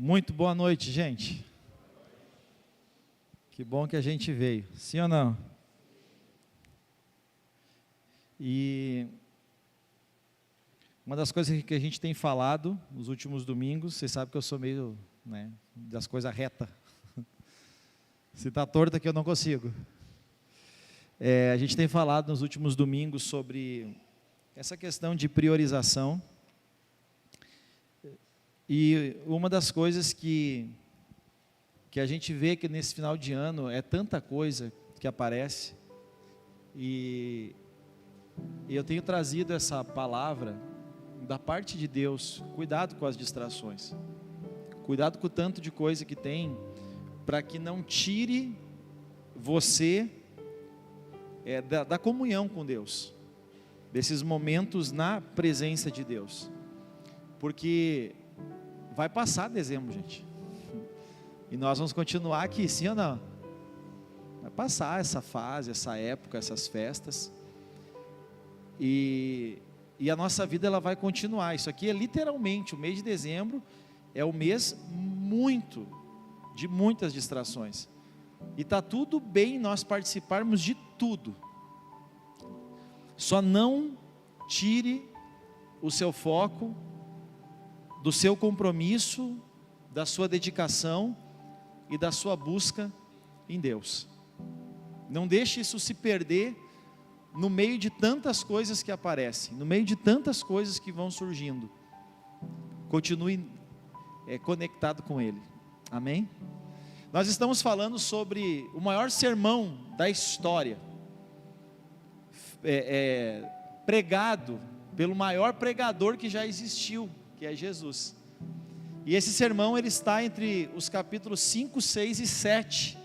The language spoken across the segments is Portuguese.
Muito boa noite, gente. Que bom que a gente veio, sim ou não? E uma das coisas que a gente tem falado nos últimos domingos, você sabe que eu sou meio, das coisas retas. Se está torto aqui eu não consigo. A gente tem falado nos últimos domingos sobre essa questão de priorização. E uma das coisas que a gente vê que nesse final de ano é tanta coisa que aparece, e eu tenho trazido essa palavra da parte de Deus: cuidado com as distrações, cuidado com o tanto de coisa que tem, para que não tire você da comunhão com Deus, desses momentos na presença de Deus, porque vai passar dezembro, gente, e nós vamos continuar aqui, sim ou não? Vai passar essa fase, essa época, essas festas, e a nossa vida ela vai continuar. Isso aqui é literalmente, o mês de dezembro é o mês de muitas distrações, e está tudo bem nós participarmos de tudo, só não tire o seu foco do seu compromisso, da sua dedicação e da sua busca em Deus. Não deixe isso se perder no meio de tantas coisas que aparecem, no meio de tantas coisas que vão surgindo. Continue conectado com Ele, amém? Nós estamos falando sobre o maior sermão da história, pregado pelo maior pregador que já existiu, que é Jesus. E esse sermão ele está entre os capítulos 5, 6 e 7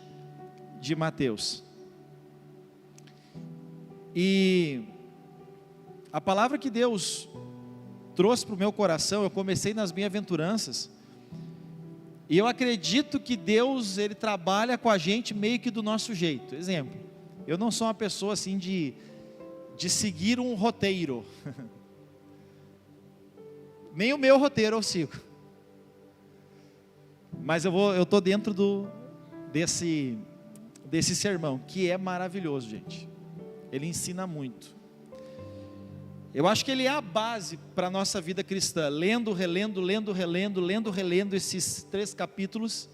de Mateus. E a palavra que Deus trouxe para o meu coração, eu comecei nas bem-aventuranças, e eu acredito que Deus ele trabalha com a gente meio que do nosso jeito. Exemplo, eu não sou uma pessoa assim de seguir um roteiro. Nem o meu roteiro eu sigo, mas eu estou dentro desse sermão, que é maravilhoso, gente. Ele ensina muito. Eu acho que ele é a base para a nossa vida cristã, lendo, relendo esses 3 capítulos,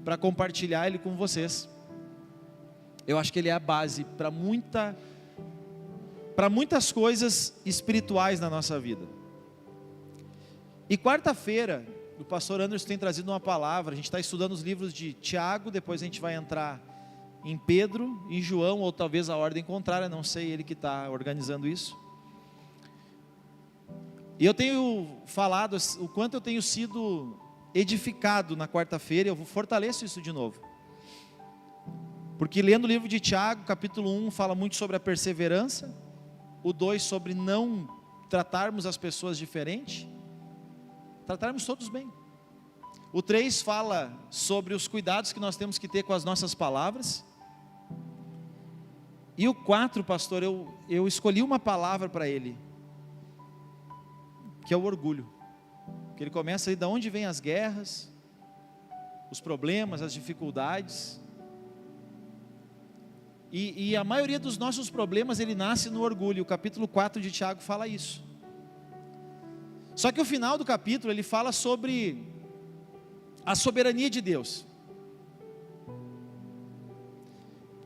para compartilhar ele com vocês. Eu acho que ele é a base para muitas coisas espirituais na nossa vida. E quarta-feira, o pastor Anderson tem trazido uma palavra. A gente está estudando os livros de Tiago, depois a gente vai entrar em Pedro, em João, ou talvez a ordem contrária, não sei, ele que está organizando isso. E eu tenho falado o quanto eu tenho sido edificado na quarta-feira, eu fortaleço isso de novo. Porque lendo o livro de Tiago, capítulo 1, fala muito sobre a perseverança, o 2 sobre não tratarmos as pessoas diferente, tratarmos todos bem. O 3 fala sobre os cuidados que nós temos que ter com as nossas palavras. E o 4, pastor, eu escolhi uma palavra para ele, que é o orgulho. Que ele começa aí, de onde vêm as guerras, os problemas, as dificuldades. E a maioria dos nossos problemas, ele nasce no orgulho. O capítulo 4 de Tiago fala isso. Só que o final do capítulo, ele fala sobre a soberania de Deus.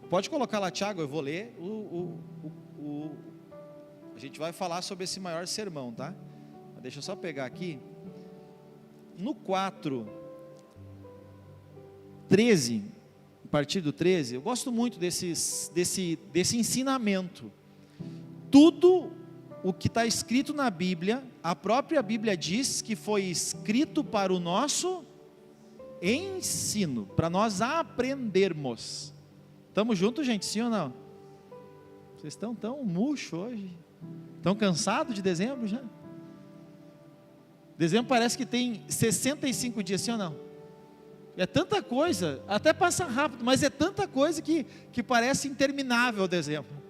Pode colocar lá, Tiago, eu vou ler. A gente vai falar sobre esse maior sermão, tá? Deixa eu só pegar aqui. No 4, 13, a partir do 13, eu gosto muito desse ensinamento. Tudo o que está escrito na Bíblia, a própria Bíblia diz que foi escrito para o nosso ensino, para nós aprendermos. Estamos juntos, gente, sim ou não? Vocês estão tão murcho hoje? Estão cansados de dezembro já? Dezembro parece que tem 65 dias, sim ou não? É tanta coisa, até passa rápido, mas é tanta coisa que parece interminável o dezembro.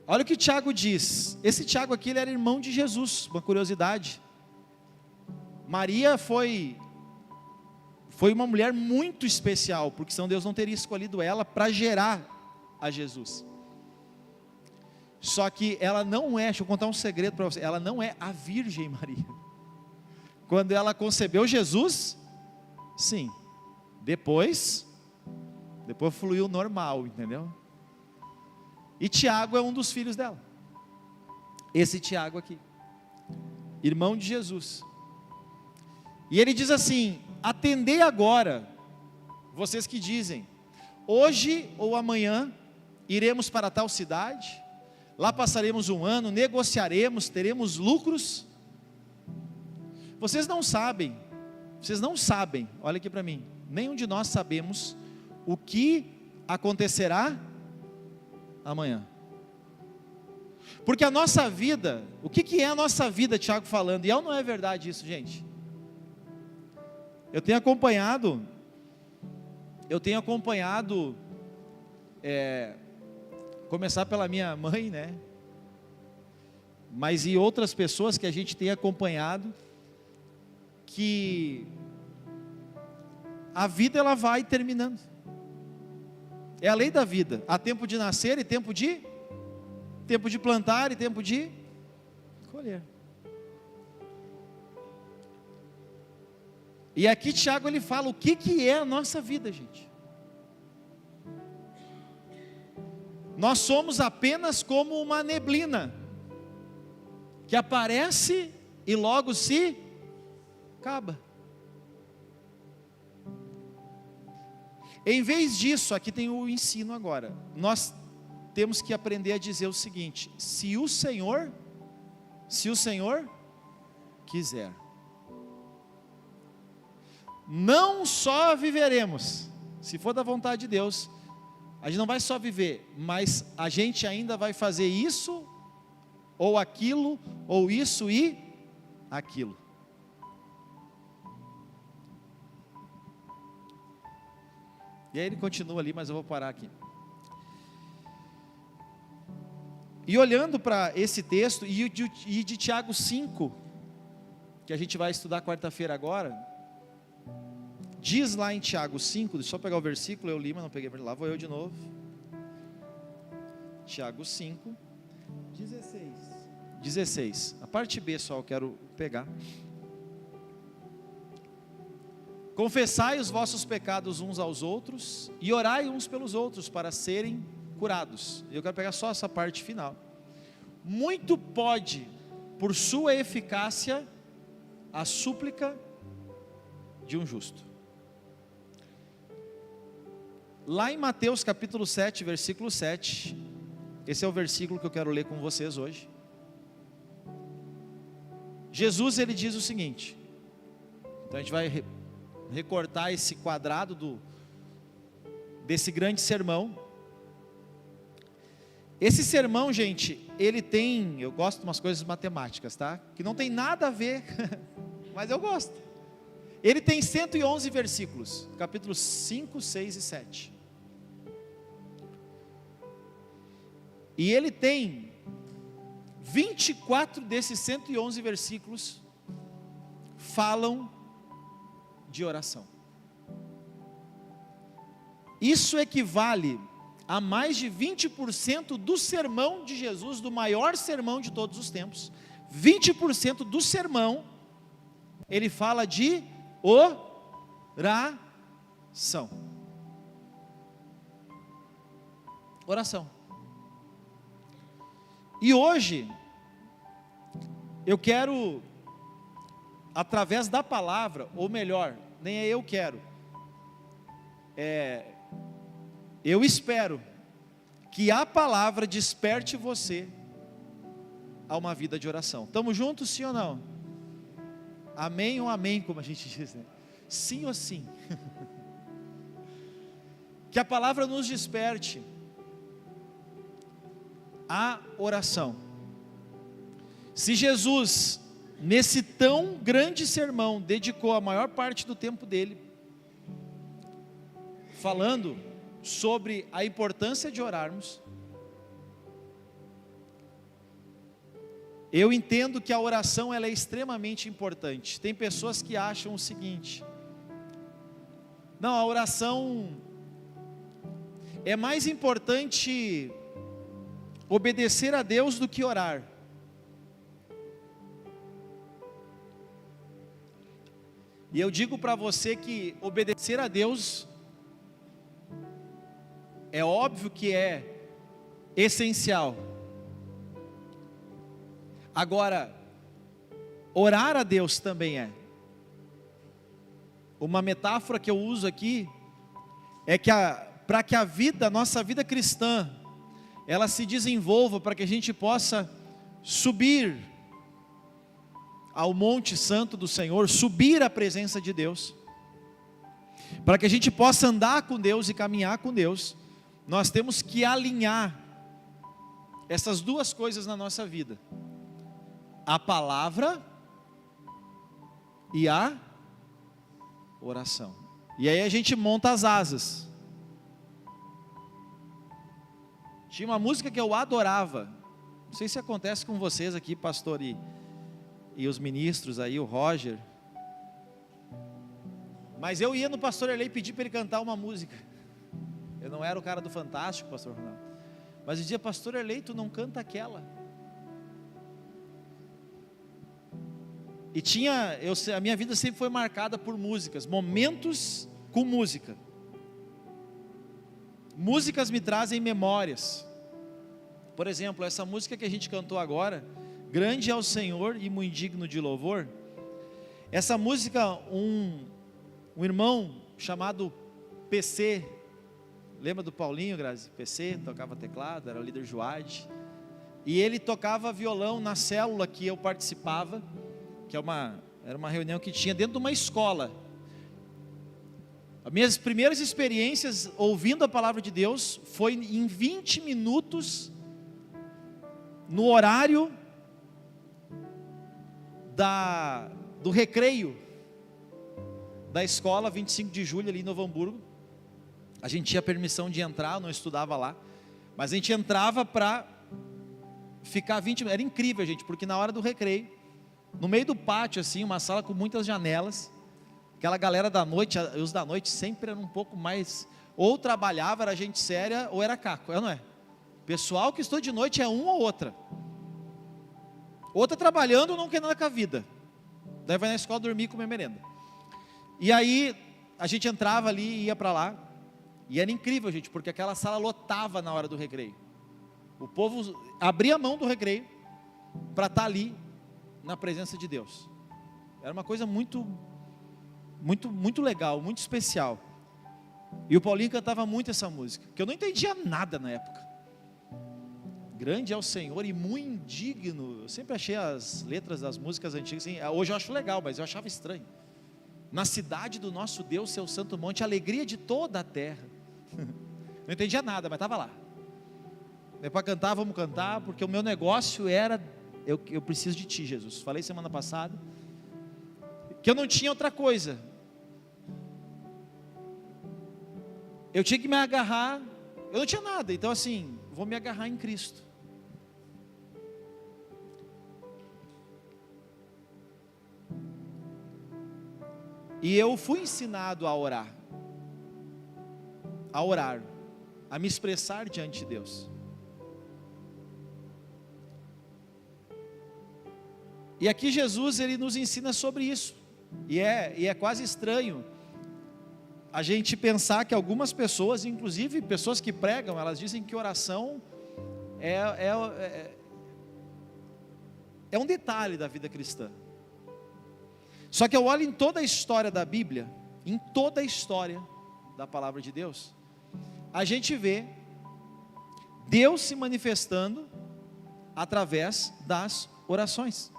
Olha o que Tiago diz. Esse Tiago aqui, ele era irmão de Jesus, uma curiosidade. Maria foi uma mulher muito especial, porque senão Deus não teria escolhido ela para gerar a Jesus. Só que ela não é, deixa eu contar um segredo para você, ela não é a Virgem Maria. Quando ela concebeu Jesus, sim, depois fluiu normal, entendeu? E Tiago é um dos filhos dela, esse Tiago aqui, irmão de Jesus. E ele diz assim: atendei agora, vocês que dizem, hoje ou amanhã iremos para tal cidade, lá passaremos um ano, negociaremos, teremos lucros. Vocês não sabem, olha aqui para mim, nenhum de nós sabemos o que acontecerá amanhã. Porque a nossa vida, o que é a nossa vida, Tiago falando, e não é verdade isso, gente? Eu tenho acompanhado, começar pela minha mãe, né? Mas e outras pessoas que a gente tem acompanhado, que a vida ela vai terminando. É a lei da vida. Há tempo de nascer e tempo de plantar e tempo de colher. E aqui Tiago ele fala o que é a nossa vida, gente. Nós somos apenas como uma neblina que aparece e logo se acaba. Em vez disso, aqui tem o ensino agora. Nós temos que aprender a dizer o seguinte: se o Senhor quiser, não só viveremos, se for da vontade de Deus, a gente não vai só viver, mas a gente ainda vai fazer isso, ou aquilo, ou isso e aquilo. E aí ele continua ali, mas eu vou parar aqui. E olhando para esse texto, e de Tiago 5, que a gente vai estudar quarta-feira agora, diz lá em Tiago 5, deixa eu só pegar o versículo, eu li, mas não peguei, lá vou eu de novo. Tiago 5, 16, a parte B só eu quero pegar. Confessai os vossos pecados uns aos outros, e orai uns pelos outros, para serem curados. Eu quero pegar só essa parte final. Muito pode, por sua eficácia, a súplica de um justo. Lá em Mateus capítulo 7, versículo 7, esse é o versículo que eu quero ler com vocês hoje. Jesus ele diz o seguinte, então a gente vai recortar esse quadrado desse grande sermão. Esse sermão, gente, ele tem, eu gosto de umas coisas matemáticas, tá? Que não tem nada a ver, mas eu gosto. Ele tem 111 versículos, capítulos 5, 6 e 7. E ele tem 24 desses 111 versículos falam de oração. Isso equivale a mais de 20% do sermão de Jesus, do maior sermão de todos os tempos. 20% do sermão, ele fala de oração. Oração. E hoje, eu quero, através da palavra, ou melhor, nem é eu quero, eu espero que a palavra desperte você a uma vida de oração. Estamos juntos, sim ou não? Amém ou amém, como a gente diz, né? Sim ou sim? Que a palavra nos desperte a oração. Se Jesus, nesse tão grande sermão, dedicou a maior parte do tempo dele falando sobre a importância de orarmos, eu entendo que a oração ela é extremamente importante. Tem pessoas que acham o seguinte: não, a oração é mais importante obedecer a Deus do que orar. E eu digo para você que obedecer a Deus é óbvio que é essencial. Agora, orar a Deus também é. Uma metáfora que eu uso aqui é que para que a nossa vida cristã, ela se desenvolva, para que a gente possa subir ao Monte Santo do Senhor, subir à presença de Deus, para que a gente possa andar com Deus e caminhar com Deus, nós temos que alinhar essas duas coisas na nossa vida: a palavra e a oração. E aí a gente monta as asas. Tinha uma música que eu adorava, não sei se acontece com vocês aqui, pastor e os ministros aí, o Roger, mas eu ia no pastor Erlei pedir para ele cantar uma música. Eu não era o cara do Fantástico, pastor Ronaldo, mas eu dizia: pastor Erlei, tu não canta aquela. E a minha vida sempre foi marcada por músicas, momentos com música. Músicas me trazem memórias. Por exemplo, essa música que a gente cantou agora, Grande é o Senhor e muito digno de louvor. Essa música, um irmão chamado PC, lembra do Paulinho, Grazi? PC, tocava teclado, era o líder Joade. E ele tocava violão na célula que eu participava, que era uma reunião que tinha dentro de uma escola. As minhas primeiras experiências ouvindo a palavra de Deus foi em 20 minutos, no horário do recreio da escola 25 de julho ali em Novo Hamburgo. A gente tinha permissão de entrar, eu não estudava lá, mas a gente entrava para ficar 20 minutos. Era incrível, gente, porque na hora do recreio, no meio do pátio assim, uma sala com muitas janelas, aquela galera da noite, os da noite sempre eram um pouco mais, ou trabalhava, era gente séria, ou era caco, não é? Pessoal que estuda de noite é uma ou outra. Outra trabalhando ou não quer nada com a vida. Daí vai na escola dormir e comer merenda. E aí a gente entrava ali e ia para lá. E era incrível, gente, porque aquela sala lotava na hora do recreio. O povo abria a mão do recreio para estar ali na presença de Deus. Era uma coisa muito, muito, muito legal, muito especial. E o Paulinho cantava muito essa música, que eu não entendia nada na época. Grande é o Senhor e muito indigno. Eu sempre achei as letras das músicas antigas assim, hoje eu acho legal, mas eu achava estranho. Na cidade do nosso Deus, seu santo monte, a alegria de toda a terra. Não entendia nada, mas estava lá. É para cantar, vamos cantar, porque o meu negócio era, eu preciso de ti, Jesus. Falei semana passada, que eu não tinha outra coisa. Eu tinha que me agarrar, eu não tinha nada, então assim, vou me agarrar em Cristo. E eu fui ensinado a orar, a me expressar diante de Deus. E aqui Jesus, ele nos ensina sobre isso. E é quase estranho a gente pensar que algumas pessoas, inclusive pessoas que pregam, elas dizem que oração é um detalhe da vida cristã. Só que eu olho em toda a história da Bíblia, em toda a história da palavra de Deus, a gente vê Deus se manifestando através das orações.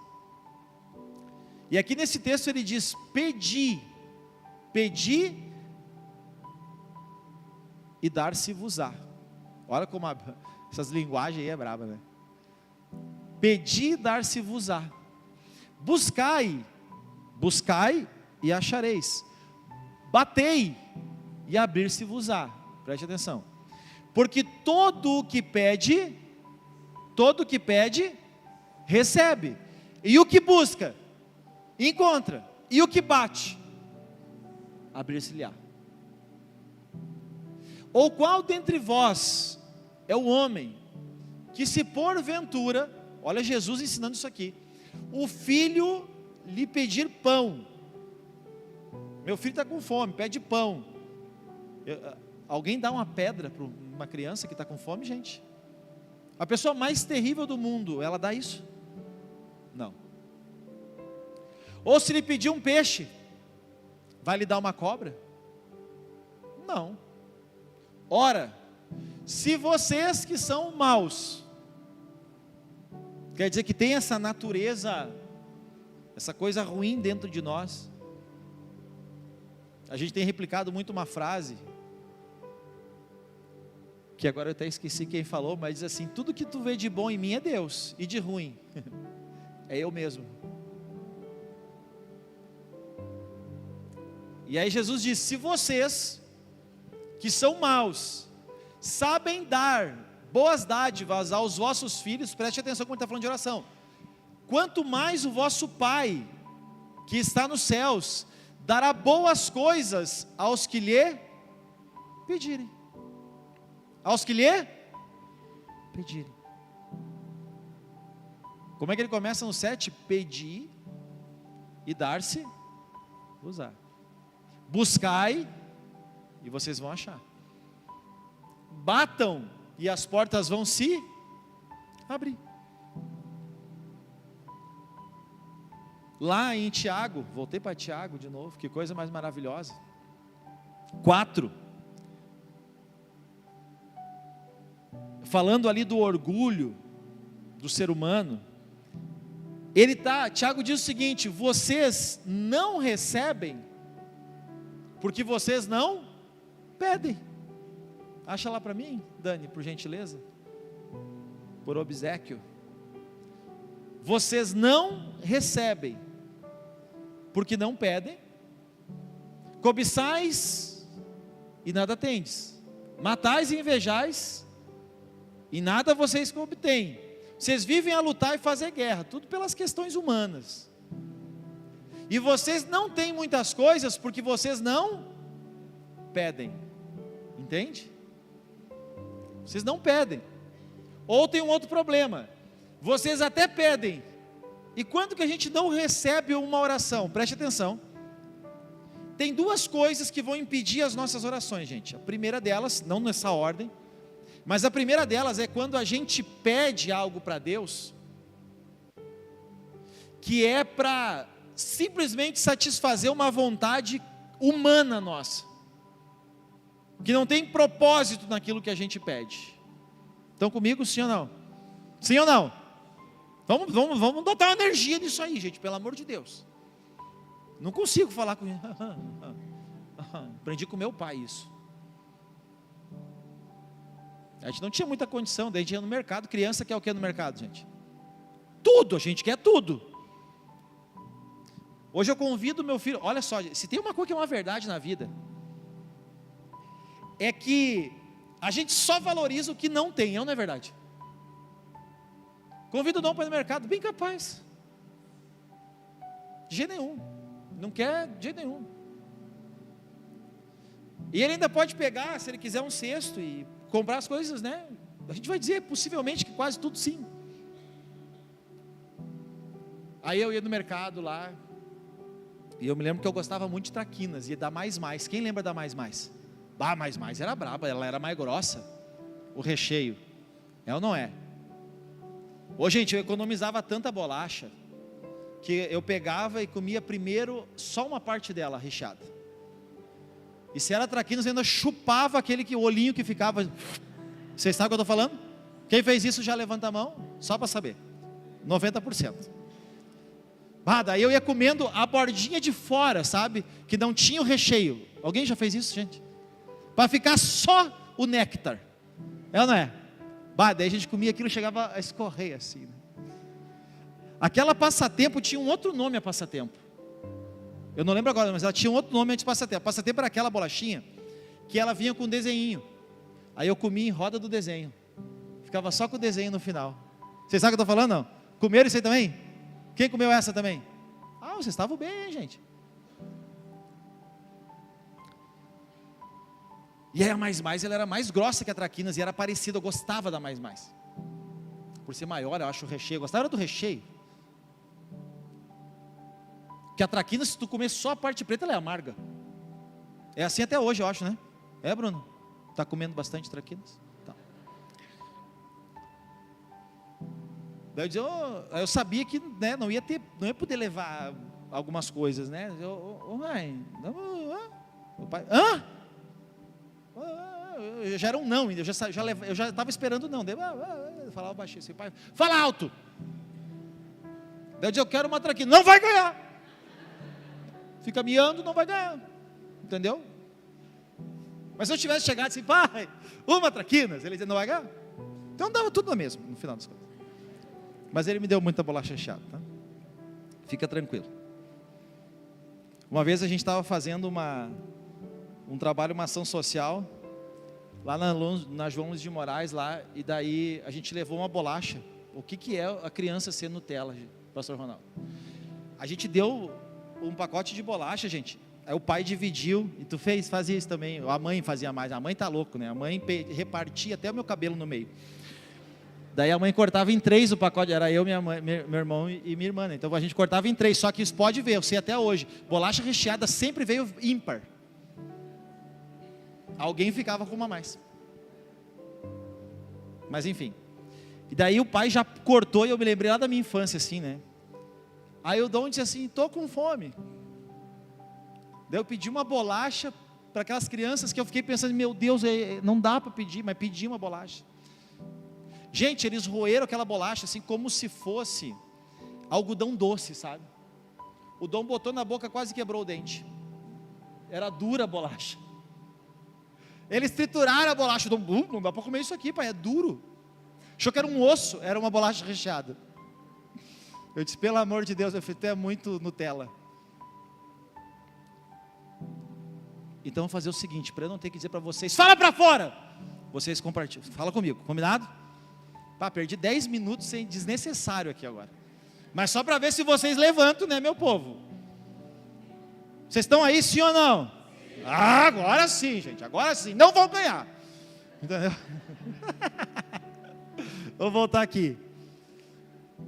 E aqui nesse texto ele diz: pedi e dar-se-vos-á. Olha como essas linguagens aí é braba, né? Pedi e dar-se-vos-á. Buscai e achareis. Batei e abrir-se-vos-á. Preste atenção. Porque todo o que pede, recebe. E o que busca, encontra. E o que bate, abrir-se-lhe-á. Ou qual dentre vós é o homem que, se porventura, olha Jesus ensinando isso aqui, o filho lhe pedir pão, meu filho está com fome, pede pão, alguém dá uma pedra para uma criança que está com fome, gente? A pessoa mais terrível do mundo, ela dá isso? Não. Ou se lhe pedir um peixe, vai lhe dar uma cobra? Não. Ora, se vocês que são maus, quer dizer que tem essa natureza, essa coisa ruim dentro de nós, a gente tem replicado muito uma frase, que agora eu até esqueci quem falou, mas diz assim: tudo que tu vê de bom em mim é Deus, e de ruim, é eu mesmo. E aí Jesus diz: se vocês, que são maus, sabem dar boas dádivas aos vossos filhos, preste atenção quando está falando de oração, quanto mais o vosso Pai, que está nos céus, dará boas coisas aos que lhe pedirem. Aos que lhe pedirem. Como é que ele começa no 7? Pedir e dar-se usar. Buscai e vocês vão achar. Batam e as portas vão se abrir. Lá em Tiago, voltei para Tiago de novo, que coisa mais maravilhosa. 4. Falando ali do orgulho do ser humano, Tiago diz o seguinte: vocês não recebem, porque vocês não pedem. Acha lá para mim, Dani, por gentileza, por obséquio. Vocês não recebem, porque não pedem. Cobiçais e nada tendes, matais e invejais, e nada vocês obtêm. Vocês vivem a lutar e fazer guerra, tudo pelas questões humanas. E vocês não têm muitas coisas, porque vocês não pedem. Entende? Vocês não pedem. Ou tem um outro problema: vocês até pedem, e quando que a gente não recebe uma oração? Preste atenção. Tem duas coisas que vão impedir as nossas orações, gente. A primeira delas, não nessa ordem, mas a primeira delas é quando a gente pede algo para Deus, que é para simplesmente satisfazer uma vontade humana nossa, que não tem propósito naquilo que a gente pede. Estão comigo, sim ou não? Sim ou não? Vamos botar uma energia nisso aí, gente, pelo amor de Deus. Não consigo falar com ele. Aprendi com meu pai isso. A gente não tinha muita condição, daí a gente ia no mercado. Criança quer o que no mercado, gente? Tudo, a gente quer tudo. Hoje eu convido meu filho. Olha só, se tem uma coisa que é uma verdade na vida, é que a gente só valoriza o que não tem, não é verdade? Convido o Dom para ir no mercado, bem capaz. De jeito nenhum. Não quer de jeito nenhum. E ele ainda pode pegar, se ele quiser, um cesto e comprar as coisas, né? A gente vai dizer possivelmente que quase tudo sim. Aí eu ia no mercado lá, e eu me lembro que eu gostava muito de traquinas, ia dar mais. Quem lembra da mais? Mais era braba, ela era mais grossa, o recheio. É ou não é? Ô gente, eu economizava tanta bolacha, que eu pegava e comia primeiro só uma parte dela recheada. E se era traquinas, eu ainda chupava aquele olhinho que ficava. Vocês sabem o que eu estou falando? Quem fez isso já levanta a mão, só para saber. 90%. Daí eu ia comendo a bordinha de fora, sabe? Que não tinha o recheio. Alguém já fez isso, gente? Para ficar só o néctar. É ou não é? Daí a gente comia aquilo e chegava a escorrer assim, né? Aquela passatempo tinha um outro nome, a passatempo. Eu não lembro agora, mas ela tinha um outro nome antes de passatempo. Passatempo era aquela bolachinha que ela vinha com um desenhinho. Aí eu comia em roda do desenho. Ficava só com o desenho no final. Vocês sabem o que eu estou falando, não? Comeram isso aí também? Quem comeu essa também? Ah, vocês estavam bem, hein, gente? E aí a Mais, ela era mais grossa que a traquinas e era parecida, eu gostava da Mais. Por ser maior, eu acho o recheio, eu gostava do recheio. Que a traquinas, se tu comer só a parte preta, ela é amarga. É assim até hoje, eu acho, né? É, Bruno? Tá comendo bastante traquinas? Tá. Daí eu sabia que, né, não ia poder levar algumas coisas, né? Mãe, o pai, hã? Eu já era um não, eu já estava esperando não. Eu falava baixinho assim, pai, fala alto. Daí eu quero uma traquina, não vai ganhar. Fica miando, não vai ganhar. Entendeu? Mas se eu tivesse chegado assim, pai, uma traquinas, ele dizia, não vai ganhar. Então dava tudo na mesma, no final das contas. Mas ele me deu muita bolacha recheada, tá? Fica tranquilo. Uma vez a gente estava fazendo um trabalho, uma ação social, lá na João Luiz de Moraes, lá, e daí a gente levou uma bolacha. O que é a criança ser Nutella, pastor Ronaldo? A gente deu um pacote de bolacha, gente. Aí o pai dividiu, e tu fazia isso também, a mãe fazia mais, a mãe tá louco, né? A mãe repartia até o meu cabelo no meio. Daí a mãe cortava em 3 o pacote, era eu, minha mãe, meu irmão e minha irmã. Então a gente cortava em 3, só que isso pode ver, eu sei até hoje, bolacha recheada sempre veio ímpar. Alguém ficava com uma a mais. Mas enfim. E daí o pai já cortou e eu me lembrei lá da minha infância assim, né? Aí o Dom disse assim, tô com fome. Daí eu pedi uma bolacha para aquelas crianças que eu fiquei pensando, meu Deus, não dá para pedir, mas pedi uma bolacha. Gente, eles roeram aquela bolacha assim como se fosse algodão doce, sabe? O Dom botou na boca, quase quebrou o dente. Era dura a bolacha. Eles trituraram a bolacha. O Dom, não dá para comer isso aqui, pai, é duro. Achou que era um osso, era uma bolacha recheada. Eu disse, pelo amor de Deus, eu falei, tu é muito Nutella. Então vou fazer o seguinte, para eu não ter que dizer para vocês, fala para fora! Vocês compartilham, fala comigo, combinado? Pá, perdi 10 minutos sem desnecessário aqui agora. Mas só para ver se vocês levantam, né, meu povo? Vocês estão aí, sim ou não? Sim. Ah, agora sim, gente, agora sim, não vão ganhar. Entendeu? Vou voltar aqui.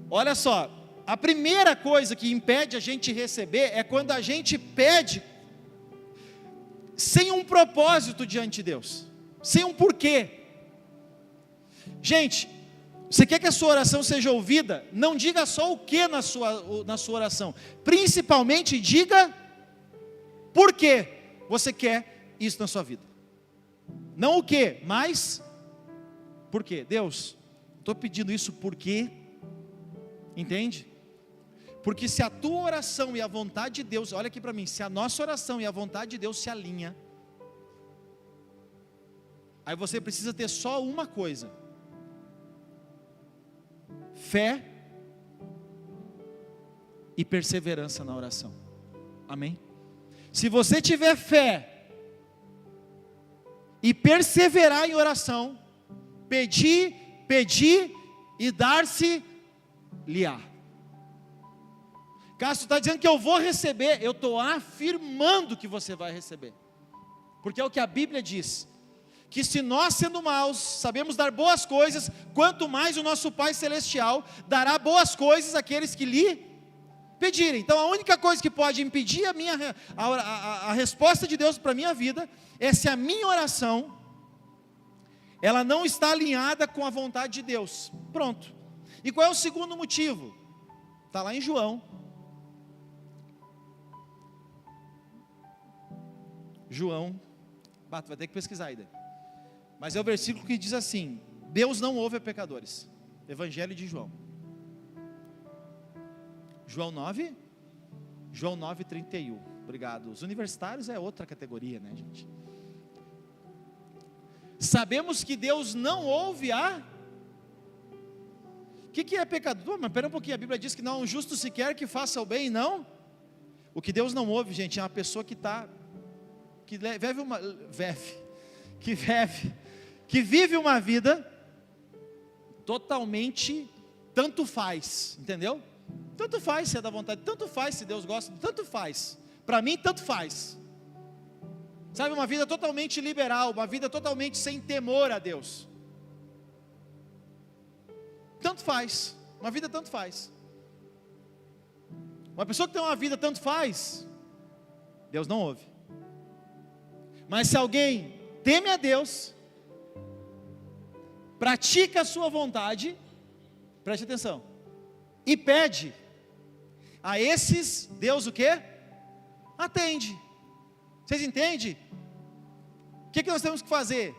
Olha só, a primeira coisa que impede a gente receber é quando a gente pede sem um propósito diante de Deus, sem um porquê. Gente, você quer que a sua oração seja ouvida? Não diga só o que na sua oração, principalmente diga por que você quer isso na sua vida. Não o que, mas por quê? Deus, estou pedindo isso por quê? Entende? Porque se a tua oração e a vontade de Deus, olha aqui para mim, se a nossa oração e a vontade de Deus se alinha, aí você precisa ter só uma coisa: fé e perseverança na oração. Amém? Se você tiver fé e perseverar em oração, pedir e dar-se-lhe-á. Caso tu está dizendo que eu vou receber, eu estou afirmando que você vai receber, porque é o que a Bíblia diz, que se nós sendo maus, sabemos dar boas coisas, quanto mais o nosso Pai Celestial dará boas coisas àqueles que lhe pedirem. Então a única coisa que pode impedir a resposta de Deus para a minha vida, é se a minha oração, ela não está alinhada com a vontade de Deus. Pronto. E qual é o segundo motivo? Está lá em João. Tu vai ter que pesquisar aí. Mas é o versículo que diz assim: Deus não ouve a pecadores. Evangelho de João. João 9, 31. Obrigado. Os universitários é outra categoria, né, gente? Sabemos que Deus não ouve O que é pecador? Mas espera um pouquinho, a Bíblia diz que não há um justo sequer que faça o bem, não? O que Deus não ouve, gente, é uma pessoa que vive uma vida totalmente tanto faz, entendeu? Tanto faz se é da vontade, tanto faz se Deus gosta, tanto faz. Para mim, tanto faz. Sabe, uma vida totalmente liberal, uma vida totalmente sem temor a Deus. Tanto faz, uma vida tanto faz. Uma pessoa que tem uma vida tanto faz, Deus não ouve. Mas se alguém teme a Deus, pratica a sua vontade, preste atenção, e pede, a esses Deus o quê? Atende. Vocês entendem? O que nós temos que fazer?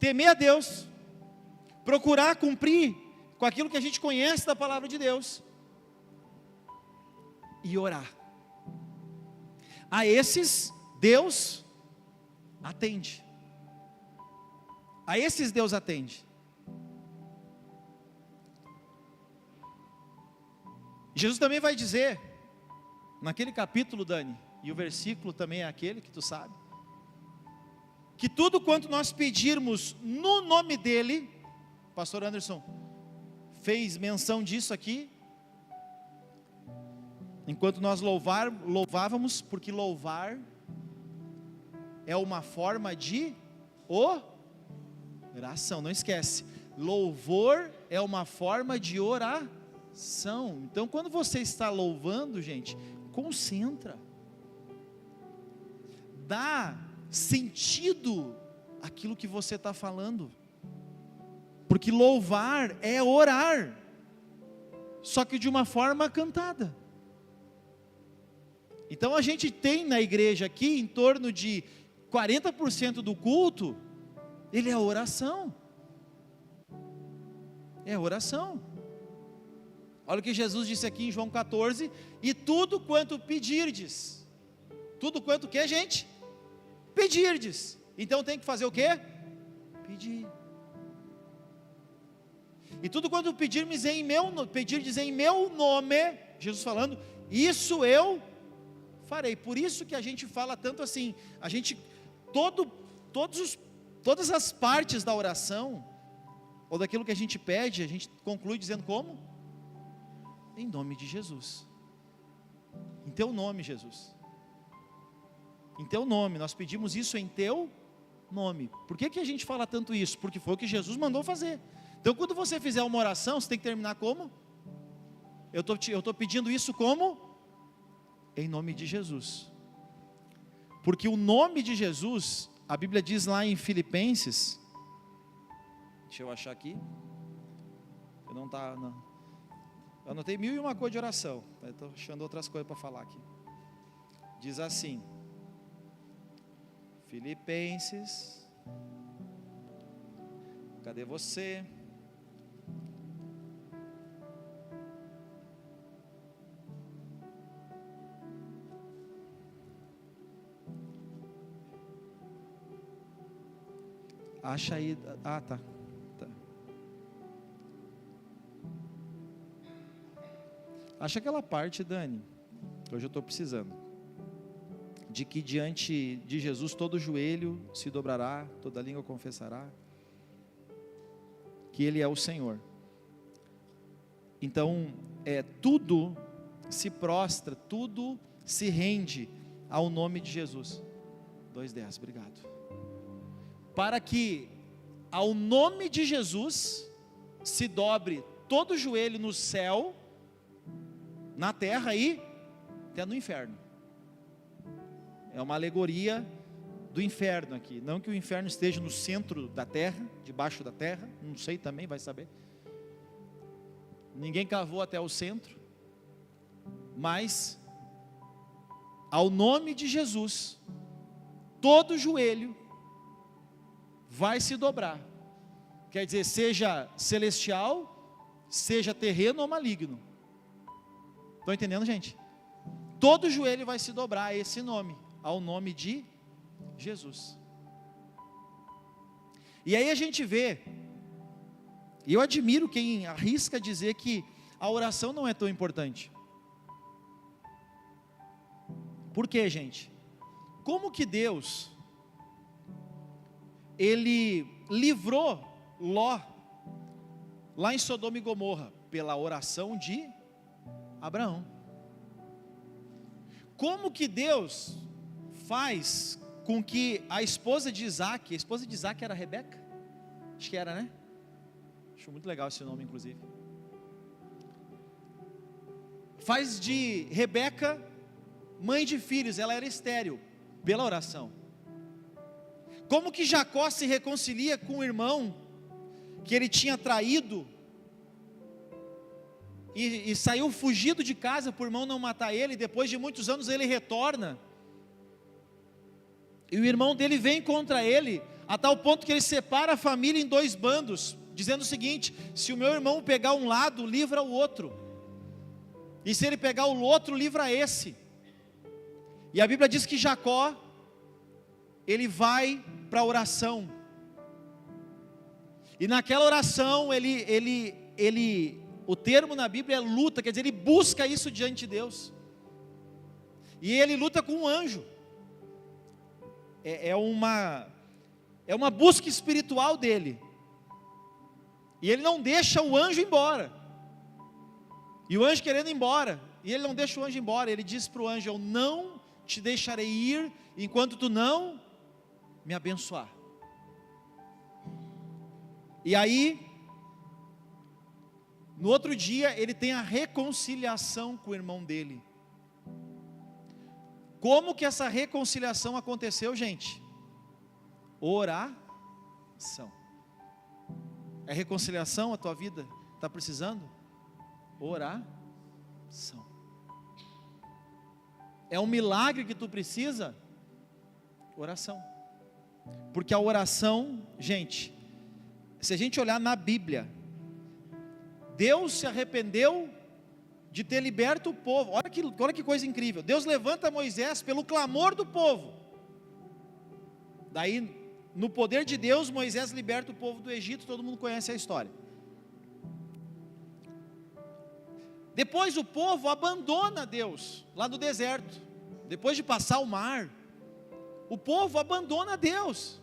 Temer a Deus, procurar cumprir com aquilo que a gente conhece da palavra de Deus, e orar. A esses Deus atende. A esses Deus atende. Jesus também vai dizer, naquele capítulo, Dani, e o versículo também é aquele que tu sabe, que tudo quanto nós pedirmos no nome dEle, pastor Anderson fez menção disso aqui, enquanto nós louvávamos, porque louvar é uma forma de oração, não esquece, louvor é uma forma de oração. Então quando você está louvando, gente, concentra, dá sentido àquilo que você está falando, porque louvar é orar, só que de uma forma cantada. Então a gente tem na igreja aqui em torno de 40% do culto, ele é oração. É oração. Olha o que Jesus disse aqui em João 14, e tudo quanto pedirdes. Tudo quanto o que, gente? Pedirdes. Então tem que fazer o quê? Pedir. E tudo quanto pedirdes em meu nome, Jesus falando, isso eu farei. Por isso que a gente fala tanto assim, a gente, todas as partes da oração, ou daquilo que a gente pede, a gente conclui dizendo como? Em nome de Jesus. Em teu nome, Jesus. Em teu nome, nós pedimos isso em teu nome. Por que a gente fala tanto isso? Porque foi o que Jesus mandou fazer. Então quando você fizer uma oração, você tem que terminar como? Eu estou pedindo isso como? Em nome de Jesus. Porque o nome de Jesus, a Bíblia diz lá em Filipenses, deixa eu achar aqui, eu anotei 1001 coisas de oração, estou achando outras coisas para falar aqui. Diz assim, Filipenses, cadê você? Acha aí, tá. Acha aquela parte, Dani, hoje eu estou precisando, de que diante de Jesus todo joelho se dobrará, toda língua confessará, que Ele é o Senhor. Então, tudo se prostra, tudo se rende ao nome de Jesus. 2:10, obrigado. Para que ao nome de Jesus se dobre todo joelho no céu, na terra e até no inferno. É uma alegoria do inferno aqui. Não que o inferno esteja no centro da terra, debaixo da terra, não sei também, vai saber. Ninguém cavou até o centro. Mas ao nome de Jesus, todo joelho vai se dobrar. Quer dizer, seja celestial, seja terreno ou maligno. Estão entendendo, gente? Todo joelho vai se dobrar a esse nome, ao nome de Jesus. E aí a gente vê, e eu admiro quem arrisca dizer que a oração não é tão importante. Por quê, gente? Como que Deus, Ele livrou Ló, lá em Sodoma e Gomorra? pela oração de Abraão. Como que Deus faz com que a esposa de Isaac era Rebeca? Acho que era, né? Acho muito legal esse nome, inclusive. Faz de Rebeca mãe de filhos, ela era estéril, pela oração. Como que Jacó se reconcilia com o irmão que ele tinha traído e saiu fugido de casa por o irmão não matar ele? Depois de muitos anos ele retorna, e o irmão dele vem contra ele, a tal ponto que ele separa a família em dois bandos, dizendo o seguinte: se o meu irmão pegar um lado, livra o outro, e se ele pegar o outro, livra esse. E a Bíblia diz que Jacó, ele vai para a oração, e naquela oração, o termo na Bíblia é luta, quer dizer, ele busca isso diante de Deus, e ele luta com um anjo, é uma busca espiritual dele, e ele não deixa o anjo embora, e o anjo querendo ir embora, e ele não deixa o anjo embora, ele diz para o anjo: eu não te deixarei ir, enquanto tu não me abençoar. E aí, no outro dia, ele tem a reconciliação com o irmão dele. Como que essa reconciliação aconteceu, gente? Oração. É reconciliação a tua vida está precisando? Oração. É um milagre que tu precisa? Oração. Porque a oração, gente, se a gente olhar na Bíblia, Deus se arrependeu de ter liberto o povo. Olha que coisa incrível. Deus levanta Moisés pelo clamor do povo. Daí, no poder de Deus, Moisés liberta o povo do Egito. Todo mundo conhece a história. Depois o povo abandona Deus lá no deserto. Depois de passar o mar, o povo abandona Deus.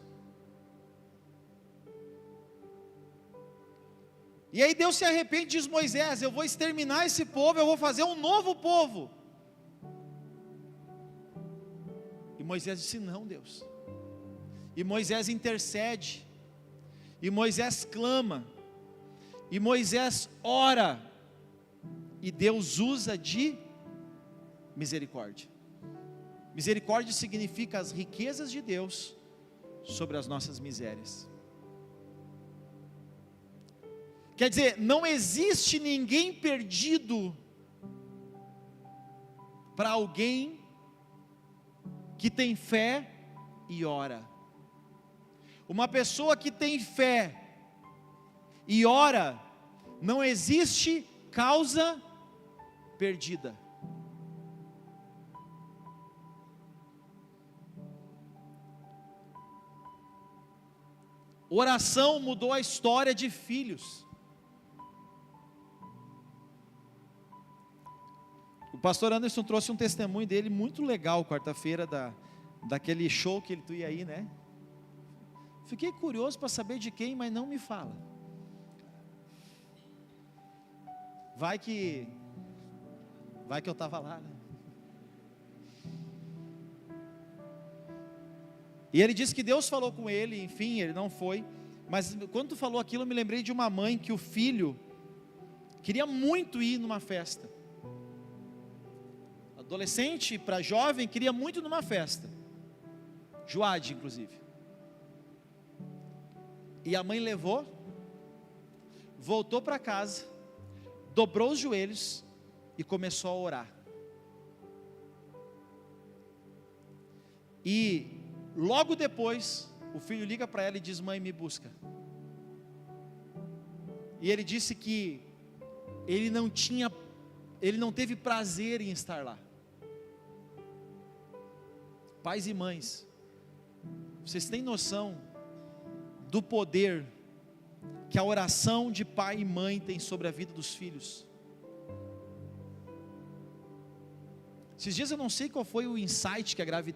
E aí Deus se arrepende e diz: Moisés, eu vou exterminar esse povo, eu vou fazer um novo povo. E Moisés disse: não, Deus. E Moisés intercede, e Moisés clama, e Moisés ora, e Deus usa de misericórdia. Misericórdia significa as riquezas de Deus sobre as nossas misérias. Quer dizer, não existe ninguém perdido para alguém que tem fé e ora. Uma pessoa que tem fé e ora, não existe causa perdida. Oração mudou a história de filhos. O pastor Anderson trouxe um testemunho dele muito legal quarta-feira, daquele show que tu ia aí, né? Fiquei curioso para saber de quem, mas não me fala. Vai que eu estava lá, né? E ele disse que Deus falou com ele, enfim, ele não foi. Mas quando tu falou aquilo, eu me lembrei de uma mãe que o filho queria muito ir numa festa. Adolescente para jovem, queria muito numa festa. Joade, inclusive. E a mãe levou, voltou para casa, dobrou os joelhos e começou a orar. E logo depois, o filho liga para ela e diz: mãe, me busca. E ele disse que ele não teve prazer em estar lá. Pais e mães, vocês têm noção do poder que a oração de pai e mãe tem sobre a vida dos filhos? Esses dias eu não sei qual foi o insight que a Grazi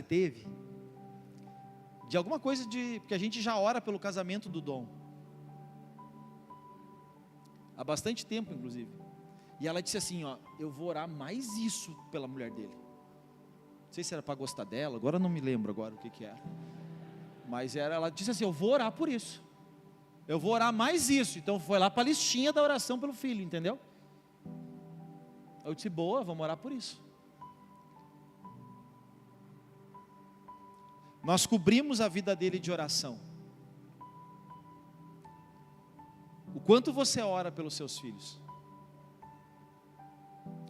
teve, de alguma coisa porque a gente já ora pelo casamento do Dom. há bastante tempo inclusive. E ela disse assim, ó, eu vou orar mais isso pela mulher dele. Não sei se era para gostar dela, agora eu não me lembro agora o que era. Mas ela disse assim, eu vou orar por isso. Eu vou orar mais isso. Então foi lá para a listinha da oração pelo filho, entendeu? Eu disse, boa, vamos orar por isso. Nós cobrimos a vida dele de oração. O quanto você ora pelos seus filhos?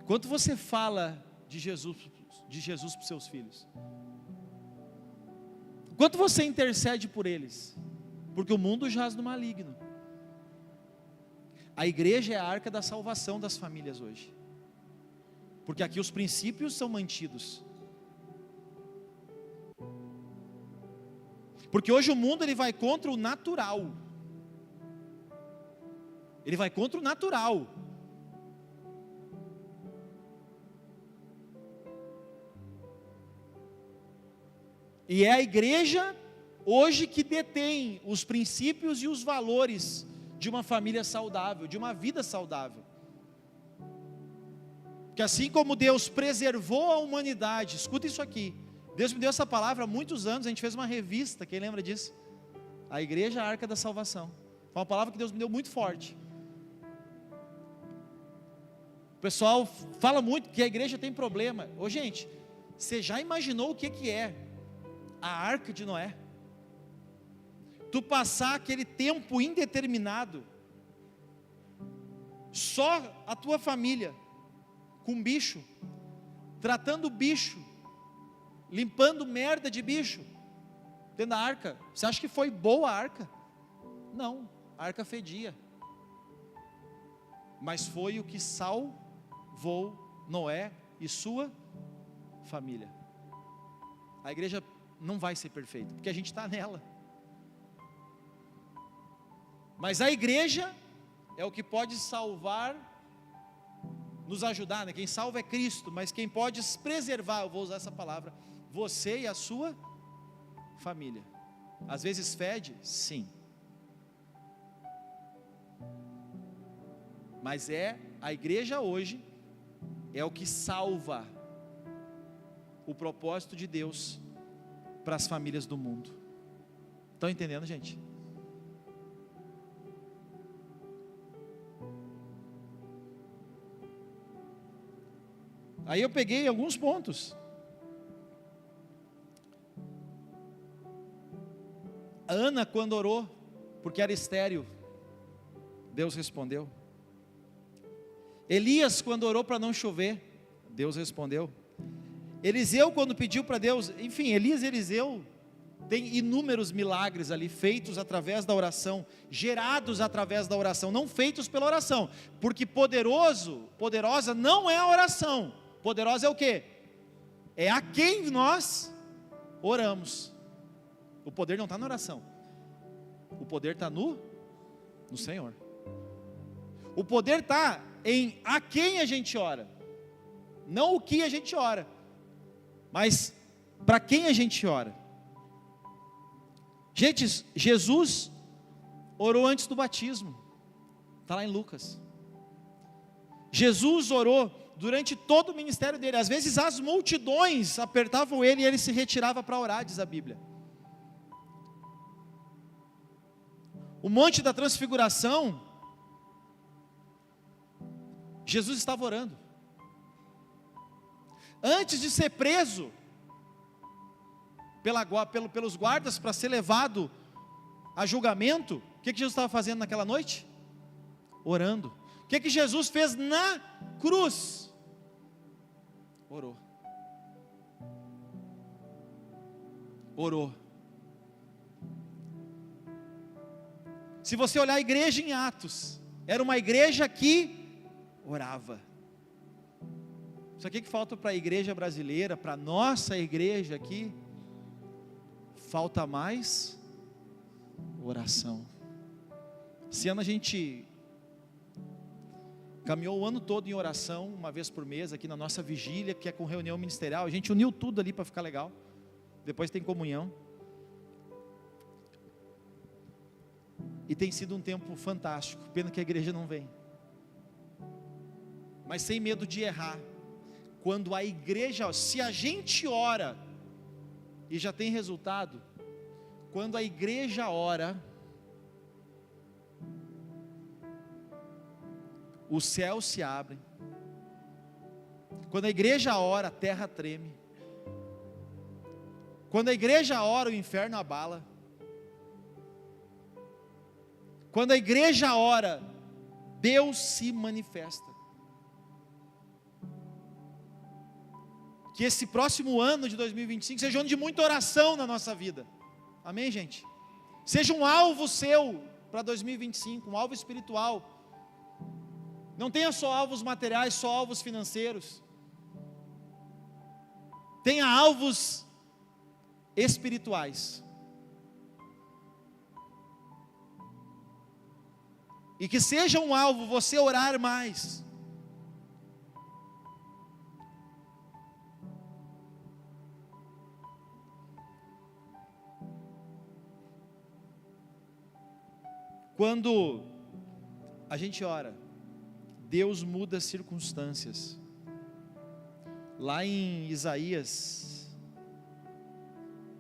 Quanto você fala de Jesus para os seus filhos? Quanto você intercede por eles? Porque o mundo jaz no maligno. A igreja é a arca da salvação das famílias hoje. Porque aqui os princípios são mantidos. Porque hoje o mundo ele vai contra o natural. Ele vai contra o natural. E é a igreja hoje que detém os princípios e os valores de uma família saudável, de uma vida saudável. Que assim como Deus preservou a humanidade, escuta isso aqui, Deus me deu essa palavra há muitos anos, a gente fez uma revista, quem lembra disso? A igreja é a arca da salvação. Foi uma palavra que Deus me deu muito forte. O pessoal fala muito que a igreja tem problema. Ô gente, você já imaginou o que é a arca de Noé? Tu passar aquele tempo indeterminado, só a tua família, com bicho, tratando bicho, limpando merda de bicho, dentro da arca. Você acha que foi boa a arca? Não, a arca fedia. Mas foi o que salvou Noé e sua família. A igreja não vai ser perfeita, porque a gente está nela. Mas a igreja é o que pode salvar, nos ajudar, né? Quem salva é Cristo, mas quem pode preservar, eu vou usar essa palavra, você e a sua família. Às vezes fede, sim. Mas a igreja hoje é o que salva o propósito de Deus para as famílias do mundo. Estão entendendo, gente? Aí eu peguei alguns pontos. Ana, quando orou, porque era estéril, Deus respondeu. Elias, quando orou para não chover, Deus respondeu. Eliseu, quando pediu para Deus, enfim, Elias e Eliseu tem inúmeros milagres ali, feitos através da oração, gerados através da oração, não feitos pela oração, porque poderosa não é a oração, poderosa é o quê? É a quem nós oramos. O poder não está na oração, o poder está no Senhor. O poder está em a quem a gente ora, não o que a gente ora, mas para quem a gente ora. Gente, Jesus orou antes do batismo, está lá em Lucas. Jesus orou durante todo o ministério dele. Às vezes as multidões apertavam ele e ele se retirava para orar, diz a Bíblia. O monte da transfiguração, Jesus estava orando. Antes de ser preso pelos guardas para ser levado a julgamento, o que Jesus estava fazendo naquela noite? Orando. O que Jesus fez na cruz? Orou. Orou. Se você olhar a igreja em Atos, era uma igreja que orava. Isso aqui que falta para a igreja brasileira, para a nossa igreja aqui, falta mais oração. Esse ano a gente caminhou o ano todo em oração, uma vez por mês, aqui na nossa vigília, que é com reunião ministerial. A gente uniu tudo ali para ficar legal. Depois tem comunhão. E tem sido um tempo fantástico. Pena que a igreja não vem. mas sem medo de errar. Quando a igreja, se a gente ora e já tem resultado, quando a igreja ora, os céus se abrem. Quando a igreja ora, a terra treme. Quando a igreja ora, o inferno abala. Quando a igreja ora, Deus se manifesta. Que esse próximo ano de 2025 seja um ano de muita oração na nossa vida. Amém, gente? Seja um alvo seu para 2025, um alvo espiritual. Não tenha só alvos materiais, só alvos financeiros. Tenha alvos espirituais. E que seja um alvo você orar mais. Quando a gente ora, Deus muda as circunstâncias. Lá em Isaías,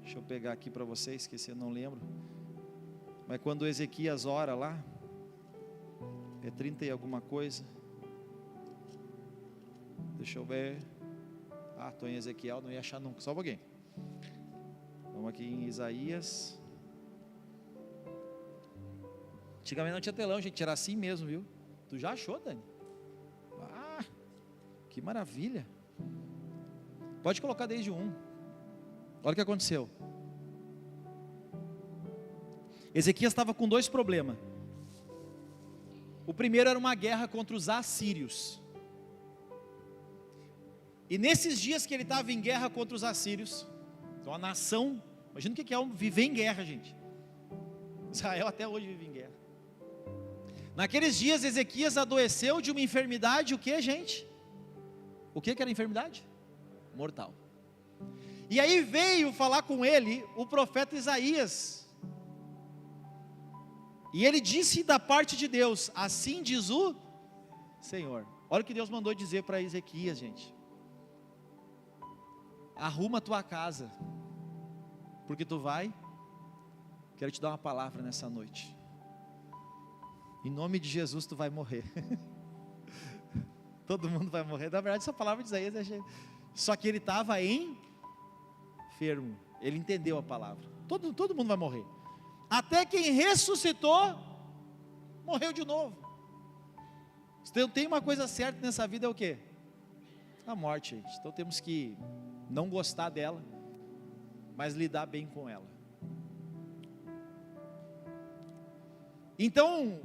deixa eu pegar aqui para vocês, esqueci, eu não lembro. Mas quando Ezequias ora lá, é 30 e alguma coisa. Deixa eu ver. Estou em Ezequiel, não ia achar nunca, só um pouquinho. Vamos aqui em Isaías. Antigamente não tinha telão, gente, era assim mesmo, viu? Tu já achou, Dani? Que maravilha. Pode colocar desde o 1. Olha o que aconteceu. Ezequias estava com 2 problemas. O primeiro era uma guerra contra os assírios. E nesses dias que ele estava em guerra contra os assírios, então a nação, imagina o que é viver em guerra, gente. Israel até hoje vive em guerra. Naqueles dias Ezequias adoeceu de uma enfermidade, o que, gente? O que era a enfermidade? Mortal. E aí veio falar com ele o profeta Isaías. E ele disse da parte de Deus: assim diz o Senhor. Olha o que Deus mandou dizer para Ezequias, gente. Arruma a tua casa, porque tu vai. Quero te dar uma palavra nessa noite. Em nome de Jesus tu vai morrer. Todo mundo vai morrer. Na verdade essa palavra de Isaías só que ele estava enfermo. Ele entendeu a palavra. Todo mundo vai morrer. Até quem ressuscitou morreu de novo. Então tem uma coisa certa nessa vida, é o quê? A morte, gente. Então temos que não gostar dela, mas lidar bem com ela. Então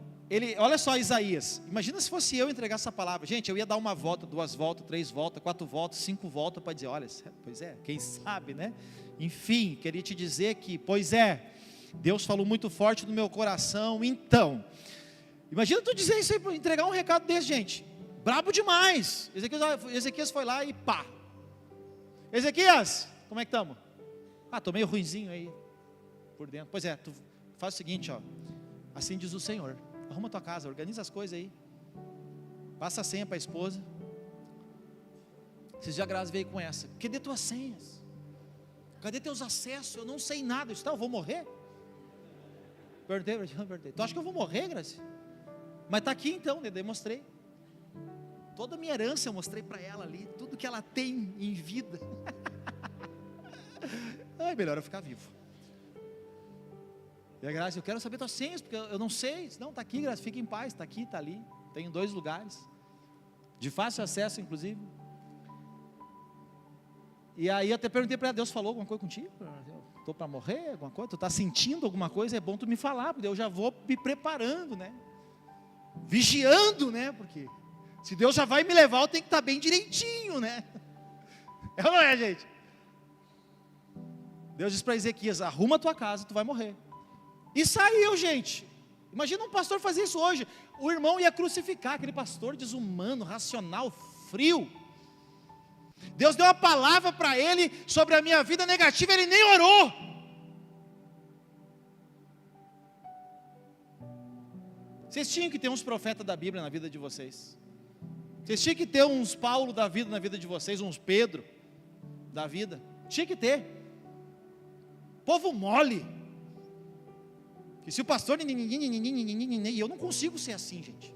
olha só Isaías, imagina se fosse eu entregar essa palavra, gente, eu ia dar 1 volta, 2 voltas, 3 voltas, 4 voltas, 5 voltas, para dizer, olha, pois é, quem sabe, né? Enfim, queria te dizer que, pois é, Deus falou muito forte no meu coração. Então, imagina tu dizer isso aí, entregar um recado desse, gente, brabo demais. Ezequias foi lá e pá, Ezequias, como é que estamos? Estou meio ruinzinho aí, por dentro. Pois é, tu faz o seguinte, ó, assim diz o Senhor, arruma tua casa, organiza as coisas aí, passa a senha para a esposa. Esses dias a Grazi veio com essa: cadê tuas senhas? Cadê teus acessos? Eu não sei nada. Eu disse: eu vou morrer? Perguntei. Tu acha que eu vou morrer, Grazi? Mas está aqui então, eu demonstrei. Toda a minha herança eu mostrei para ela ali, tudo que ela tem em vida. Melhor eu ficar vivo. E a Grazi: eu quero saber tuas senhas, porque eu não sei. Não, está aqui, Grazi, fica em paz, está aqui, está ali. Tem em 2 lugares, de fácil acesso inclusive. E aí até perguntei para ela: Deus falou alguma coisa contigo? Estou para morrer, alguma coisa? Tu está sentindo alguma coisa? É bom tu me falar, porque eu já vou me preparando, né? Vigiando, né? Porque se Deus já vai me levar, eu tenho que estar bem direitinho, né? É ou não é, gente? Deus disse para Ezequias: arruma a tua casa, tu vai morrer. E saiu, gente. Imagina um pastor fazer isso hoje. O irmão ia crucificar aquele pastor desumano, racional, frio. Deus deu uma palavra para ele sobre a minha vida negativa, ele nem orou. Vocês tinham que ter uns profetas da Bíblia na vida de vocês. Vocês tinham que ter uns Paulo da vida na vida de vocês, uns Pedro da vida. Tinha que ter. Povo mole. Que se o pastor... E eu não consigo ser assim, gente.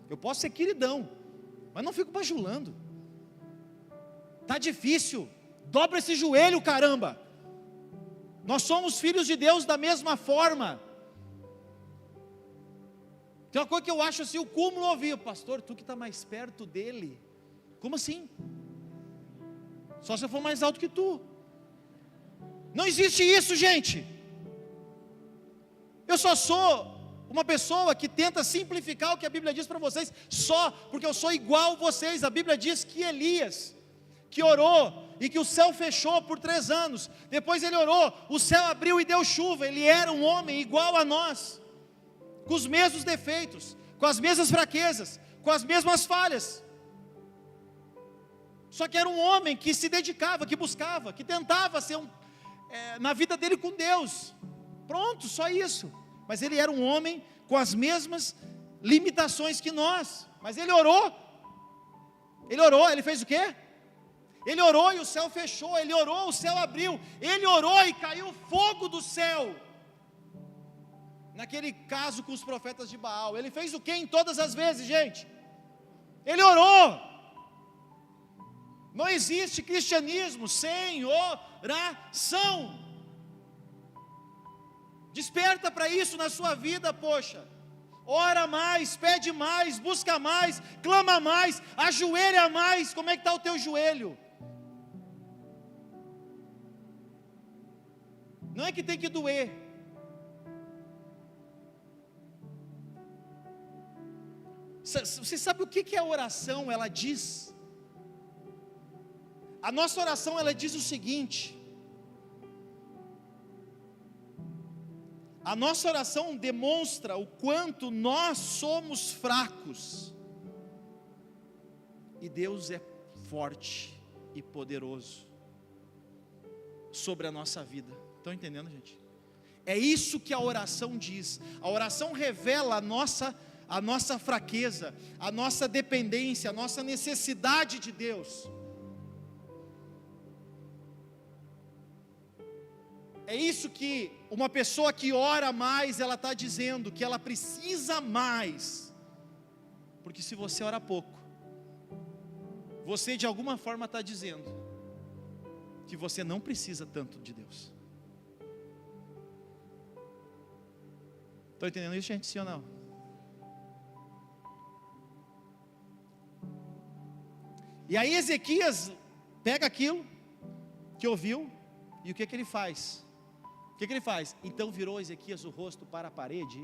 Eu posso ser queridão, mas não fico bajulando. Está difícil. Dobra esse joelho, caramba. Nós somos filhos de Deus da mesma forma. Tem uma coisa que eu acho assim, o cúmulo ouvir, pastor, tu que está mais perto dele. Como assim? Só se eu for mais alto que tu. Não existe isso, gente. Eu só sou uma pessoa que tenta simplificar o que a Bíblia diz para vocês, só porque eu sou igual a vocês. A Bíblia diz que Elias, que orou, e que o céu fechou por 3 anos, depois ele orou, o céu abriu e deu chuva. Ele era um homem igual a nós, com os mesmos defeitos, com as mesmas fraquezas, com as mesmas falhas, só que era um homem que se dedicava, que buscava, que tentava ser na vida dele com Deus, pronto, só isso. Mas ele era um homem com as mesmas limitações que nós, mas ele orou, ele fez o quê? Ele orou e o céu fechou, ele orou, o céu abriu, ele orou e caiu fogo do céu. Naquele caso com os profetas de Baal, ele fez o que em todas as vezes, gente? Ele orou. Não existe cristianismo sem oração. Desperta para isso na sua vida, poxa. Ora mais, pede mais, busca mais, clama mais, ajoelha mais. Como é que está o teu joelho? Não é que tem que doer. Você sabe o que a oração ela diz? A nossa oração ela diz o seguinte: a nossa oração demonstra o quanto nós somos fracos, e Deus é forte e poderoso sobre a nossa vida. Estão entendendo, gente? É isso que a oração diz. A oração revela a nossa fraqueza, a nossa dependência, a nossa necessidade de Deus. É isso que uma pessoa que ora mais, ela está dizendo, que ela precisa mais. Porque se você ora pouco, você de alguma forma está dizendo que você não precisa tanto de Deus. Estão entendendo isso, gente? Sim ou não? E aí Ezequias pega aquilo que ouviu, e o que ele faz? O que ele faz? Então virou Ezequias o rosto para a parede,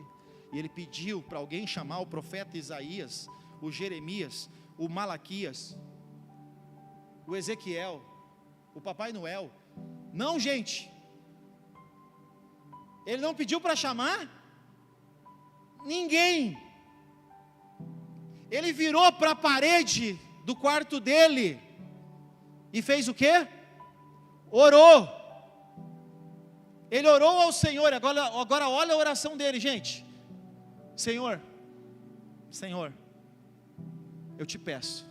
e ele pediu para alguém chamar o profeta Isaías, o Jeremias, o Malaquias, o Ezequiel, o Papai Noel. Não, gente, ele não pediu para chamar ninguém. Ele virou para a parede do quarto dele e fez o quê? Orou. Ele orou ao Senhor. Agora olha a oração dele, gente. Senhor, eu te peço,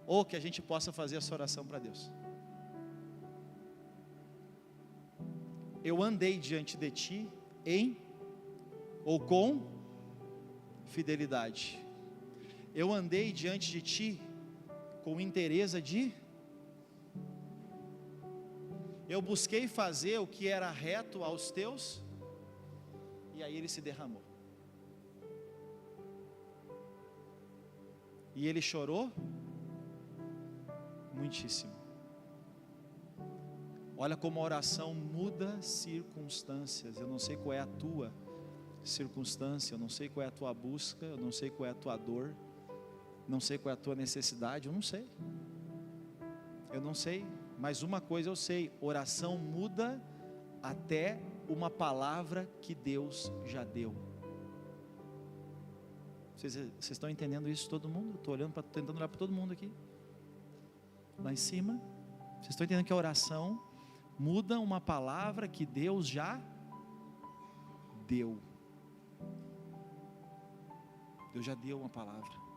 ou que a gente possa fazer essa oração para Deus. Eu andei diante de ti ou com fidelidade. Eu andei diante de ti com inteireza eu busquei fazer o que era reto aos teus, e aí ele se derramou. E ele chorou muitíssimo. Olha como a oração muda circunstâncias. Eu não sei qual é a tua circunstância, eu não sei qual é a tua busca, eu não sei qual é a tua dor, não sei qual é a tua necessidade, eu não sei, mas uma coisa eu sei: oração muda até uma palavra que Deus já deu. Vocês estão entendendo isso, todo mundo? Estou tentando olhar para todo mundo aqui, lá em cima. Vocês estão entendendo que a oração muda uma palavra que Deus já deu? Deus já deu uma palavra.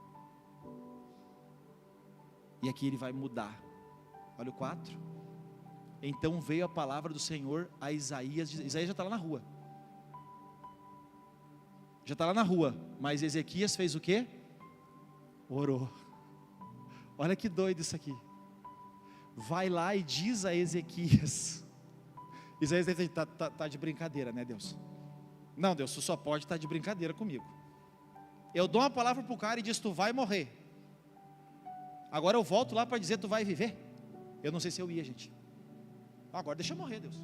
E aqui ele vai mudar. Olha o 4. Então veio a palavra do Senhor a Isaías. Isaías já está lá na rua. Já está lá na rua. Mas Ezequias fez o quê? Orou. Olha que doido isso aqui. Vai lá e diz a Ezequias. Isaías está de brincadeira, né, Deus? Não, Deus, tu só pode estar de brincadeira comigo. Eu dou uma palavra para o cara e diz, tu vai morrer. Agora eu volto lá para dizer, tu vai viver. Eu não sei se eu ia, gente. Agora deixa eu morrer, Deus.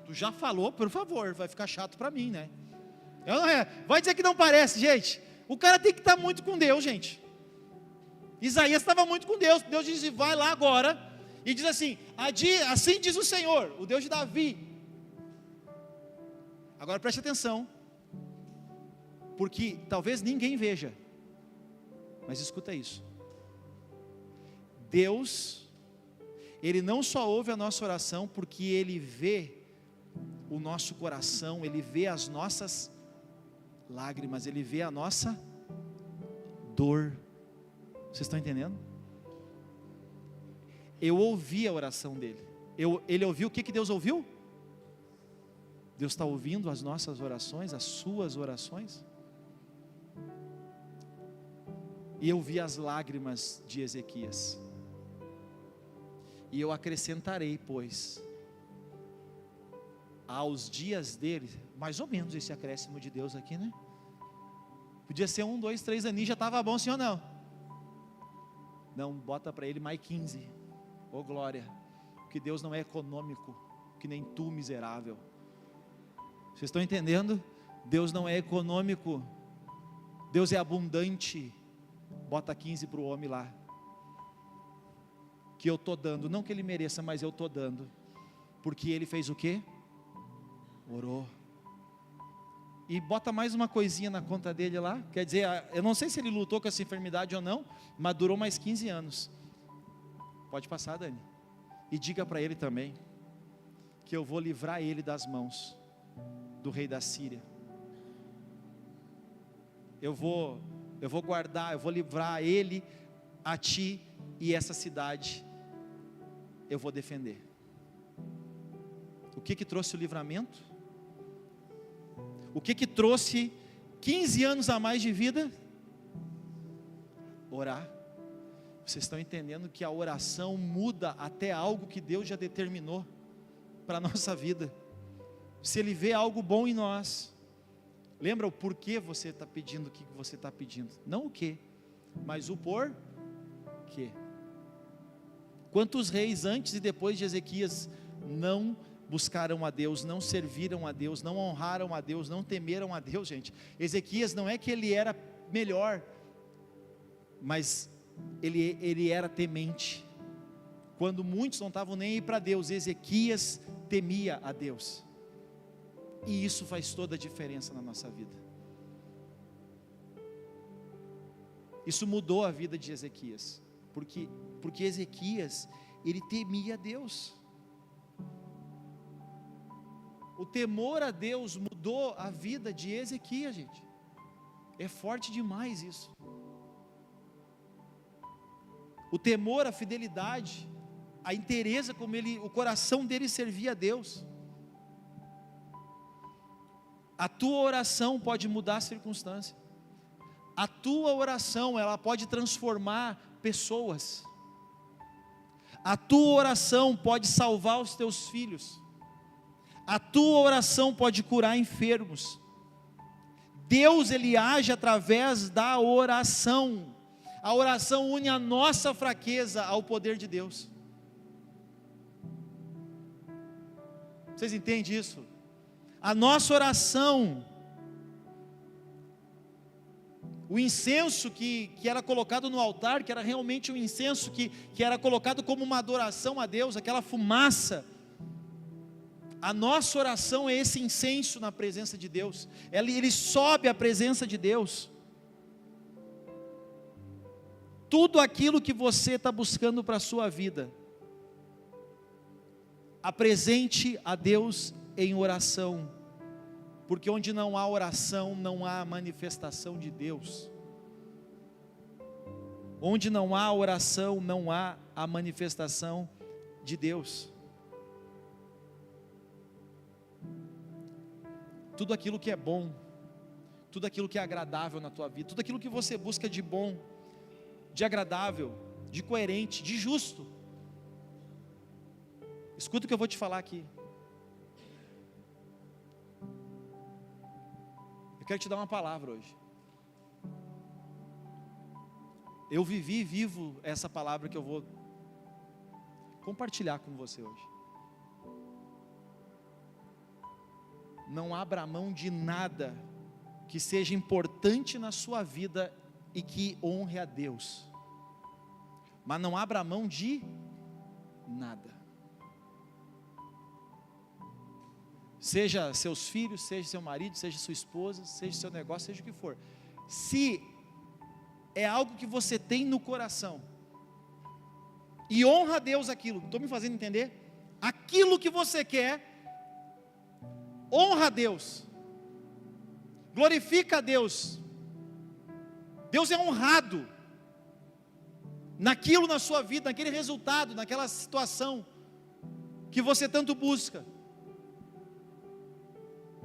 Tu já falou, por favor, vai ficar chato para mim, né? Vai dizer que não parece, gente. O cara tem que estar muito com Deus, gente. Isaías estava muito com Deus. Deus disse, vai lá agora. E diz assim, assim diz o Senhor, o Deus de Davi. Agora preste atenção. Porque talvez ninguém veja. Mas escuta isso. Deus, Ele não só ouve a nossa oração, porque Ele vê o nosso coração, Ele vê as nossas lágrimas, Ele vê a nossa dor. Vocês estão entendendo? Eu ouvi a oração dele. Ele ouviu, o que Deus ouviu? Deus está ouvindo as nossas orações, as suas orações. E eu vi as lágrimas de Ezequias. E eu acrescentarei, pois, aos dias dele, mais ou menos esse acréscimo de Deus aqui, né? Podia ser 1, 2, 3 aninhos, já estava bom, sim ou não? Não, bota para ele mais 15. Ô glória, porque Deus não é econômico, que nem tu, miserável. Vocês estão entendendo? Deus não é econômico, Deus é abundante. Bota 15 para o homem lá, que eu estou dando, não que ele mereça, mas eu estou dando, porque ele fez o quê? Orou. E bota mais uma coisinha na conta dele lá, quer dizer, eu não sei se ele lutou com essa enfermidade ou não, mas durou mais 15 anos. Pode passar, Dani. E diga para ele também, que eu vou livrar ele das mãos do rei da Síria. Eu vou guardar, eu vou livrar ele, a ti e essa cidade, eu vou defender. O que trouxe o livramento? O que trouxe 15 anos a mais de vida? Orar. Vocês estão entendendo que a oração muda até algo que Deus já determinou para a nossa vida. Se Ele vê algo bom em nós, lembra o porquê você está pedindo o que você está pedindo? Não o que, mas o porquê. Quantos reis antes e depois de Ezequias não buscaram a Deus, não serviram a Deus, não honraram a Deus, não temeram a Deus, gente? Ezequias não é que ele era melhor, mas ele era temente. Quando muitos não estavam nem aí para Deus, Ezequias temia a Deus. E isso faz toda a diferença na nossa vida. Isso mudou a vida de Ezequias, porque Ezequias, ele temia a Deus. O temor a Deus mudou a vida de Ezequias, gente. É forte demais isso. O temor, a fidelidade, a inteireza como o coração dele servia a Deus. A tua oração pode mudar a circunstância. A tua oração, ela pode transformar pessoas. A tua oração pode salvar os teus filhos. A tua oração pode curar enfermos. Deus, Ele age através da oração. A oração une a nossa fraqueza ao poder de Deus. Vocês entendem isso? A nossa oração, o incenso que era colocado no altar, que era realmente um incenso que era colocado como uma adoração a Deus, aquela fumaça, a nossa oração é esse incenso na presença de Deus, ele sobe à presença de Deus. Tudo aquilo que você está buscando para a sua vida, apresente a Deus em oração, porque onde não há oração, não há manifestação de Deus. Onde não há oração, não há a manifestação de Deus. Tudo aquilo que é bom, tudo aquilo que é agradável na tua vida, tudo aquilo que você busca de bom, de agradável, de coerente, de justo. Escuta o que eu vou te falar aqui. Eu quero te dar uma palavra hoje. Eu vivi e vivo essa palavra que eu vou compartilhar com você hoje. Não abra mão de nada que seja importante na sua vida e que honre a Deus. Mas não abra mão de nada. Seja seus filhos, seja seu marido, seja sua esposa, seja seu negócio, seja o que for. Se é algo que você tem no coração e honra a Deus aquilo, estou me fazendo entender? Aquilo que você quer, honra a Deus, glorifica a Deus. Deus é honrado naquilo na sua vida, naquele resultado, naquela situação que você tanto busca.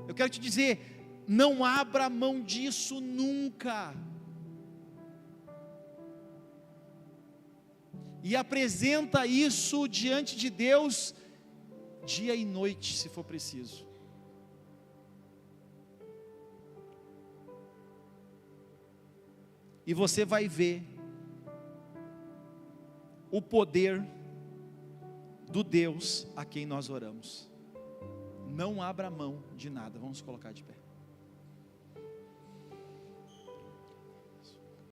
Eu quero te dizer, não abra mão disso nunca. E apresenta isso diante de Deus, dia e noite, se for preciso. E você vai ver o poder do Deus a quem nós oramos. Não abra mão de nada. Vamos colocar de pé.